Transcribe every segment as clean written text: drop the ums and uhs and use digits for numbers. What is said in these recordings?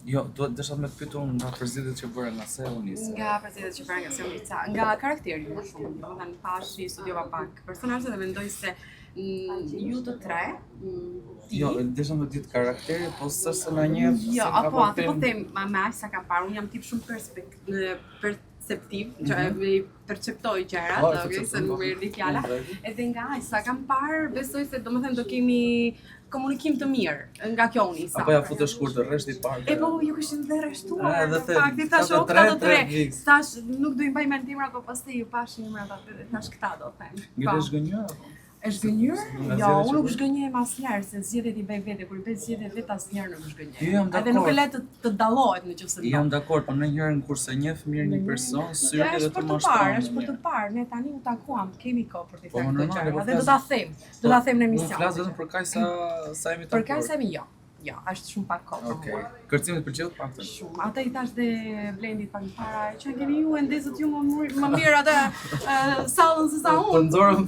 Jo, desha me të pyetur nga përzgjedhjet që bëra nga se u nisë. Nga përzgjedhjet që bëra nga se u nisë, nga karakteri më shumë. Domethënë pash i studiova pak personazhe dhe mendoj se ju të tre, Jo, desha me ditë karakteri, po s'është na një. Jo, apo atë po them, me aq sa kam parë, unë jam tip shumë perceptiv, që perceptoj gjërat, se nuk më erdhi fjala. Edhe nga aq sa kam parë, besoj se domethënë do kemi komunikim të mirë nga kjo unisa. Apo ja futë shkurt të rreshti parë. E po ju kishin dhe rreshtuar. Edhe fakti tash 83. Tash nuk do i mbaj mend emrat, po pastaj ju pashin emrat aty dhe tash këta do them. Ngjitë zgënjur apo? E zgënjur? Jo, unë nuk zgënjem asnjëherë, se zgjedhjet i bëj vete, kur i bëj zgjedhjet vetë asnjëherë nuk zgënjem. Edhe nuk e le të dallohet nëse do. Jam dakord, po ndonjëherë kurse njeh mirë një person, syri edhe të mashtron. Është për të parë, ne tani u takuam, kemi kohë për të thënë këto gjëra. Dhe do ta them, në emision. Unë flas vetëm për kaq sa jemi takuar. Për kaq sa jemi jo. Jo, është shumë pak kohë. Okej. Kërcimet pëlqeu pak. Shumë. Ata i thash dhe Blendit pak para, që keni ju ndezët ju më mirë atë sallën se sa unë. Po nxorëm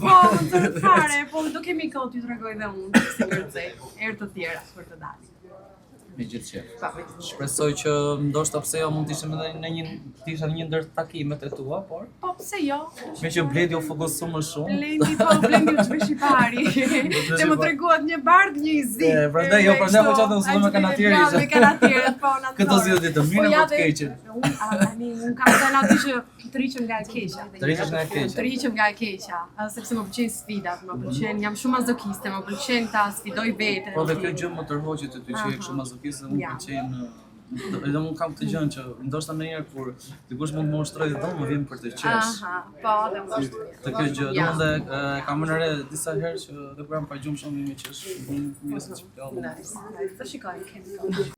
fare, po do kemi kohë t'ju tregoj dhe unë si kërcej, herë të tjera për të dalë. Me gjithë qef. Shpresoj që ndoshta pse jo mund të ishim edhe në një ndër takimet e tua, por po pse jo? Me që Blendi u fokusu më shumë. Blendi u çvesh i pari. Dhe më treguat një bardh, një i zi. Prandaj po çfarë unë me kanatieri. Me kanatieri, po na. Këto zgjidhje të mirë apo të keqe? Unë kam thënë aty që të riqem nga e keqja. Të riqem nga e keqja, sepse më pëlqejnë sfidat, më pëlqen, jam shumë mazokiste, më pëlqen ta sfidoj veten. Po dhe kjo gjë më tërhoqet ty që je kështu mazokiste. Më pëlqen edhe unë kam të gjën që ndoshta ndonjëherë kur dikush mund të më ushtrojë dhe më vjen për të qesh. Po, dhe më ushtroj. Të kjo gjë, domethënë kam vënë re disa herë që dhe kur jam pa gjumë shumë më qesh. Unë më që Nice. Të shikojmë, kemi kohë.